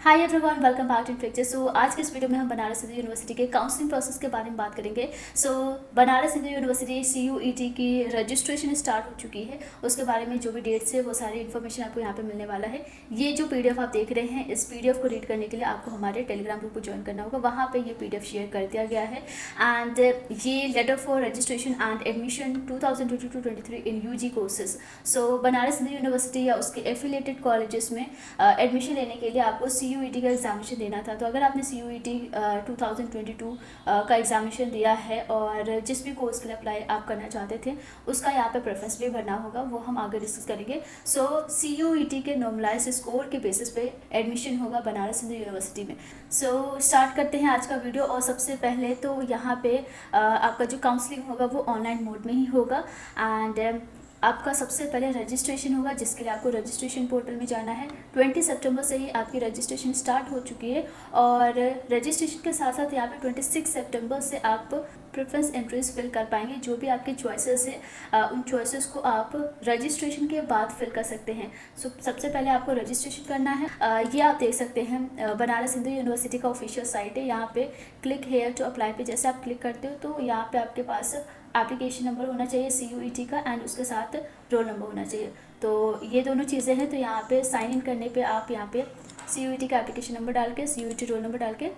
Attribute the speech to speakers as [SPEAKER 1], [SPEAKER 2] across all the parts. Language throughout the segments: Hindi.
[SPEAKER 1] Hi everyone, welcome back to picture. So आज के इस वीडियो में हम बनारस हिंदू यूनिवर्सिटी के काउंसलिंग प्रोसेस के बारे में बात करेंगे। So Banaras Hindu University CUET की रजिस्ट्रेशन स्टार्ट हो चुकी है। उसके बारे में जो भी डेट्स है वो सारी इन्फॉर्मेशन आपको यहाँ पे मिलने वाला है। ये जो PDF आप देख रहे हैं, इस PDF को रीड करने के लिए आपको हमारे टेलीग्राम ग्रुप को ज्वाइन करना होगा। वहाँ पर ये PDF शेयर कर दिया गया है। एंड ये letter for registration and admission 2022-23 in UG courses. So Banaras Hindu university या उसके एफिलेटेड कॉलेजेस में एडमिशन लेने के लिए आपको CUET का एग्जामिनेशन देना था। तो अगर आपने CUET 2022 का एग्जामिनेशन दिया है और जिस भी कोर्स के लिए अप्लाई आप करना चाहते थे उसका यहाँ पे प्रेफरेंस भी भरना होगा, वो हम आगे डिस्कस करेंगे। सो CUET के नॉर्मलाइज स्कोर के बेसिस पे एडमिशन होगा बनारस हिंदू यूनिवर्सिटी में। सो स्टार्ट करते हैं आज का वीडियो। और सबसे पहले तो यहाँ पे आपका जो काउंसलिंग होगा वो ऑनलाइन मोड में ही होगा। एंड आपका सबसे पहले रजिस्ट्रेशन होगा, जिसके लिए आपको रजिस्ट्रेशन पोर्टल में जाना है। 20 सितंबर से ही आपकी रजिस्ट्रेशन स्टार्ट हो चुकी है और रजिस्ट्रेशन के साथ साथ यहाँ पे 26 सितंबर से आप प्रेफरेंस एंट्रीज फिल कर पाएंगे। जो भी आपके चॉइसेस है उन चॉइसेस को आप रजिस्ट्रेशन के बाद फिल कर सकते हैं। सो सबसे पहले आपको रजिस्ट्रेशन करना है। ये आप देख सकते हैं बनारस हिंदू यूनिवर्सिटी का ऑफिशियल साइट है। यहाँ पे क्लिक हेयर टू अप्लाई पे जैसे आप क्लिक करते हो तो यहाँ पे आपके पास एप्लीकेशन नंबर होना चाहिए CUET का एंड उसके साथ रोल नंबर होना चाहिए। तो ये दोनों चीज़ें हैं। तो यहाँ पे साइन इन करने पे आप यहाँ पे CUET का एप्लीकेशन नंबर डाल के CUET रोल नंबर डाल के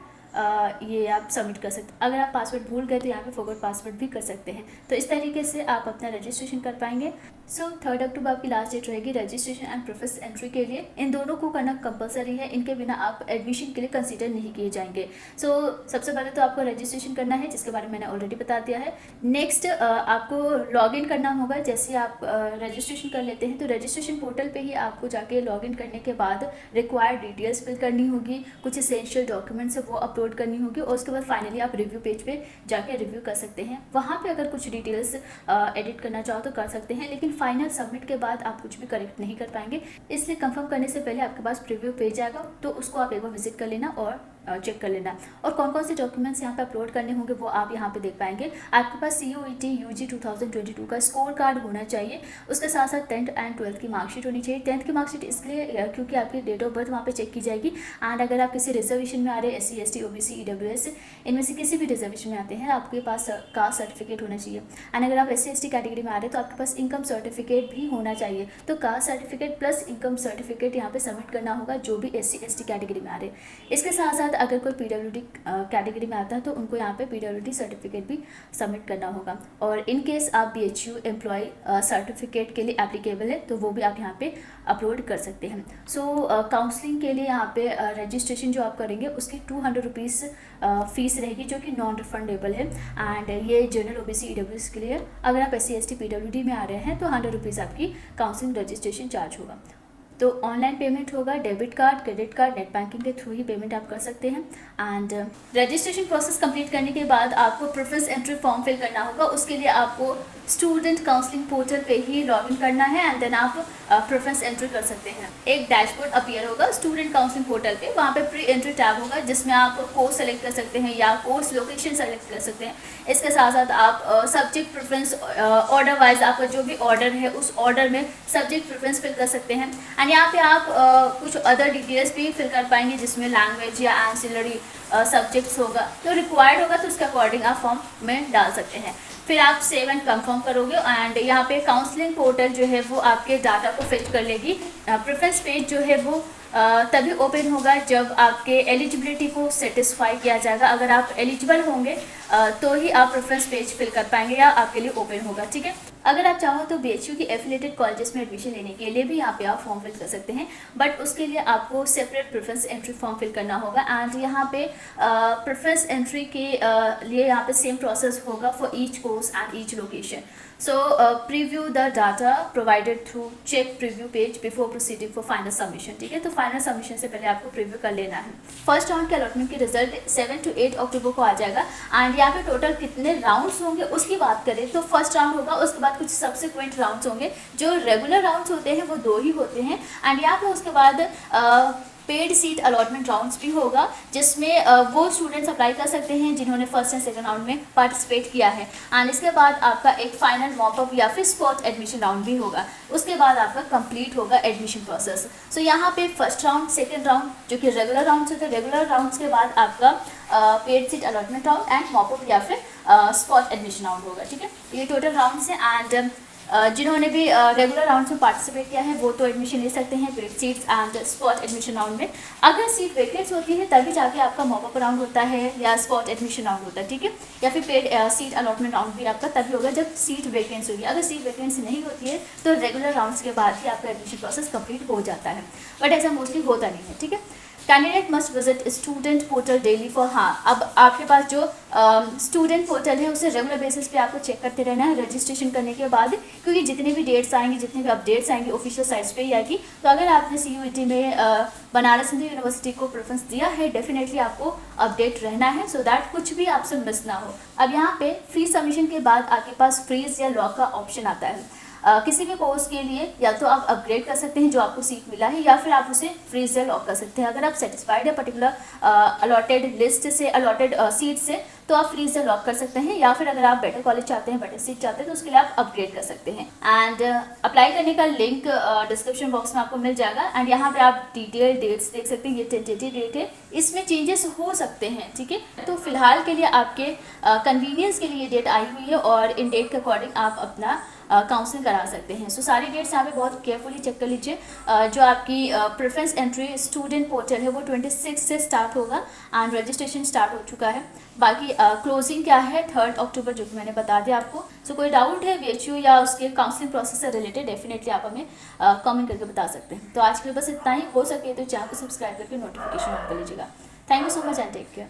[SPEAKER 1] ये आप सबमिट कर सकते हैं। अगर आप पासवर्ड भूल गए तो यहाँ पे फॉरगॉट पासवर्ड भी कर सकते हैं। तो इस तरीके से आप अपना रजिस्ट्रेशन कर पाएंगे। सो 3 अक्टूबर आपकी लास्ट डेट रहेगी रजिस्ट्रेशन एंड प्रेफरेंस एंट्री के लिए। इन दोनों को करना कंपलसरी है, इनके बिना आप एडमिशन के लिए कंसीडर नहीं किए जाएंगे। सो सबसे पहले तो आपको रजिस्ट्रेशन करना है, जिसके बारे में मैंने ऑलरेडी बता दिया है। नेक्स्ट आपको लॉग इन करना होगा। जैसे आप रजिस्ट्रेशन कर लेते हैं तो रजिस्ट्रेशन पोर्टल पे ही आपको जाके लॉग इन करने के बाद रिक्वायर्ड डिटेल्स फिल करनी होगी, कुछ एसेंशियल डॉक्यूमेंट्स है वो अपलोड करनी होगी और उसके बाद फाइनली आप रिव्यू पेज पे जाके रिव्यू कर सकते हैं। वहाँ पे अगर कुछ डिटेल्स एडिट करना चाहो तो कर सकते हैं, लेकिन फाइनल सबमिट के बाद आप कुछ भी करेक्ट नहीं कर पाएंगे। इसलिए कंफर्म करने से पहले आपके पास प्रीव्यू पेज आएगा, तो उसको आप एक बार विजिट कर लेना और चेक कर लेना। और कौन कौन से डॉक्यूमेंट्स यहाँ पे अपलोड करने होंगे वो आप यहाँ पे देख पाएंगे। आपके पास CUET UG 2022 का स्कोर कार्ड होना चाहिए। उसके साथ साथ 10th एंड 12th की मार्कशीट होनी चाहिए। 10th की मार्कशीट इसलिए क्योंकि आपकी डेट ऑफ बर्थ वहाँ पे चेक की जाएगी। एंड अगर आप किसी रिजर्वेशन में आ रहे हैं, SC ST OBC EWS इनमें से किसी भी रिजर्वेशन में आते हैं, आपके पास कास्ट सर्टिफिकेट होना चाहिए। एंड अगर आप SC ST कैटेगरी में आ रहे हैं तो आपके पास इनकम सर्टिफिकेट भी होना चाहिए। तो caste certificate plus income certificate यहाँ पे सबमिट करना होगा जो भी SC ST कैटेगरी में आ रहे हैं। इसके साथ साथ अगर कोई PWD कैटेगरी में आता है तो उनको यहाँ पे PWD सर्टिफिकेट भी सबमिट करना होगा। और इन केस आप BHU एम्प्लॉय सर्टिफिकेट के लिए एप्लीकेबल है तो वो भी आप यहाँ पे अपलोड कर सकते हैं। सो काउंसलिंग के लिए यहाँ पे रजिस्ट्रेशन जो आप करेंगे उसकी 200 रुपीज़ फीस रहेगी, जो कि नॉन रिफंडेबल है। एंड ये जनरल OBC EWS के लिए। अगर आप SC ST PWD में आ रहे हैं तो 100 रुपीज़ आपकी काउंसलिंग रजिस्ट्रेशन चार्ज होगा। तो ऑनलाइन पेमेंट होगा, debit card, credit card, net banking के थ्रू ही पेमेंट आप कर सकते हैं। एंड रजिस्ट्रेशन प्रोसेस कंप्लीट करने के बाद आपको प्रेफरेंस एंट्री फॉर्म फिल करना होगा। उसके लिए आपको स्टूडेंट काउंसलिंग पोर्टल पे ही लॉग इन करना है एंड देन आप प्रेफरेंस एंट्री कर सकते हैं। एक डैशबोर्ड अपीयर होगा स्टूडेंट काउंसलिंग पोर्टल पे। वहाँ पे प्री एंट्री टैब होगा जिसमें आप कोर्स सेलेक्ट कर सकते हैं या कोर्स लोकेशन सेलेक्ट कर सकते हैं। इसके साथ साथ आप सब्जेक्ट प्रेफरेंस ऑर्डर वाइज आपका जो भी ऑर्डर है उस ऑर्डर में सब्जेक्ट प्रेफरेंस फिल कर सकते हैं। एंड यहाँ पे आप कुछ अदर डिटेल्स भी फिल कर पाएंगे जिसमें लैंग्वेज या एंसिलरी सब्जेक्ट्स होगा। तो रिक्वायर्ड होगा तो उसके अकॉर्डिंग आप फॉर्म में डाल सकते हैं। फिर आप सेव एंड कंफर्म करोगे एंड यहाँ पे काउंसलिंग पोर्टल जो है वो आपके डाटा को फिट कर लेगी। प्रेफरेंस पेज जो है वो तभी ओपन होगा जब आपके एलिजिबिलिटी को सेटिस्फाई किया जाएगा। अगर आप एलिजिबल होंगे तो ही आप प्रेफरेंस पेज फिल कर पाएंगे या आपके लिए ओपन होगा, ठीक है। अगर आप चाहो तो BHU की एफिलेटेड कॉलेजेस में एडमिशन लेने के लिए भी यहाँ पे आप फॉर्म फिल कर सकते हैं, बट उसके लिए आपको separate preference entry form fill करना होगा। एंड यहाँ पे प्रेफरेंस एंट्री के लिए यहाँ पे सेम प्रोसेस होगा for each course and each location. So preview the data provided through check preview page before proceeding for final submission, ठीक है। तो फाइनल सबमिशन से पहले आपको प्रीव्यू कर लेना है। फर्स्ट राउंड के अलॉटमेंट की रिजल्ट 7 to 8 अक्टूबर को आ जाएगा। एंड यहाँ पे टोटल कितने राउंड्स होंगे उसकी बात करें तो फर्स्ट राउंड होगा, उसके बाद कुछ सब्सिक्वेंट राउंड्स होंगे। जो रेगुलर राउंड्स होते हैं वो 2 ही होते हैं। एंड यहाँ पे उसके बाद पेड सीट अलॉटमेंट राउंड्स भी होगा, जिसमें वो स्टूडेंट्स अप्लाई कर सकते हैं जिन्होंने फर्स्ट एंड सेकंड राउंड में पार्टिसिपेट किया है। एंड इसके बाद आपका एक फाइनल मॉकअप या फिर स्पॉट एडमिशन राउंड भी होगा। उसके बाद आपका कंप्लीट होगा एडमिशन प्रोसेस। सो यहाँ पे फर्स्ट राउंड, सेकंड राउंड जो कि रेगुलर राउंड होते हैं, रेगुलर राउंड्स के बाद आपका paid seat allotment round and mock-up या फिर स्पॉट एडमिशन राउंड होगा। ठीक है, ये टोटल राउंड्स हैं। एंड जिन्होंने भी रेगुलर राउंड में पार्टिसिपेट किया है वो तो एडमिशन ले सकते हैं paid seats and spot admission round में। अगर सीट वेकेंट्स होती है तभी जाके आपका मॉकअप राउंड होता है या स्पॉट एडमिशन राउंड होता है। ठीक है, या फिर पेड सीट अलॉटमेंट राउंड भी आपका तभी होगा जब सीट वेकेंट्स होगी। अगर सीट वेकेंट्स नहीं होती है तो रेगुलर राउंड्स के बाद ही आपका एडमिशन प्रोसेस कंप्लीट हो जाता है, बट ऐसा मोस्टली होता नहीं है। ठीक है, candidate must visit student portal daily for, हाँ अब आपके पास जो स्टूडेंट पोर्टल है उसे रेगुलर बेसिस पे आपको चेक करते रहना है रजिस्ट्रेशन करने के बाद, क्योंकि जितने भी डेट्स आएंगे, जितने भी अपडेट्स आएंगे ऑफिशियल साइट्स पे ही आएगी। तो अगर आपने CUET में बनारस हिंदू यूनिवर्सिटी को प्रेफरेंस दिया है, डेफिनेटली आपको अपडेट रहना है सो दैट कुछ भी आपसे मिस ना हो। अब यहाँ पे फी सबमिशन के बाद आपके पास फ्रीज या लॉक का ऑप्शन आता है। किसी भी कोर्स के लिए या तो आप अपग्रेड कर सकते हैं जो आपको सीट मिला है, या फिर आप उसे फ्रीज या लॉक कर सकते हैं। अगर आप सेटिस्फाइड है पर्टिकुलर अलॉटेड लिस्ट से, अलॉटेड सीट से, तो आप फ्रीज या लॉक कर सकते हैं। या फिर अगर आप बेटर कॉलेज चाहते हैं, बेटर सीट चाहते हैं, तो उसके लिए आप अपग्रेड कर सकते हैं। एंड अप्लाई करने का लिंक डिस्क्रिप्शन बॉक्स में आपको मिल जाएगा। एंड यहाँ पे आप डिटेल डेट्स देख सकते हैं, ये टेंटेटिव डेट है, इसमें चेंजेस हो सकते हैं। ठीक है, तो फिलहाल के लिए आपके कन्वीनियंस के लिए ये डेट आई हुई है और इन डेट के अकॉर्डिंग आप अपना काउंसलिंग करा सकते हैं। सो सारी डेट्स यहाँ पे बहुत केयरफुली चेक कर लीजिए। जो आपकी प्रेफरेंस एंट्री स्टूडेंट पोर्टल है वो 26 से स्टार्ट होगा एंड रजिस्ट्रेशन स्टार्ट हो चुका है। बाकी क्लोजिंग क्या है 3 अक्टूबर, जो कि मैंने बता दिया आपको। सो कोई डाउट है VHU या उसके काउंसलिंग प्रोसेस से रिलेटेड, डेफिनेटली आप हमें कमेंट करके बता सकते हैं। तो आज के लिए बस इतना ही, हो सके तो चैनल को सब्सक्राइब करके नोटिफिकेशन ऑन कर लीजिएगा। Thank you so much and take care.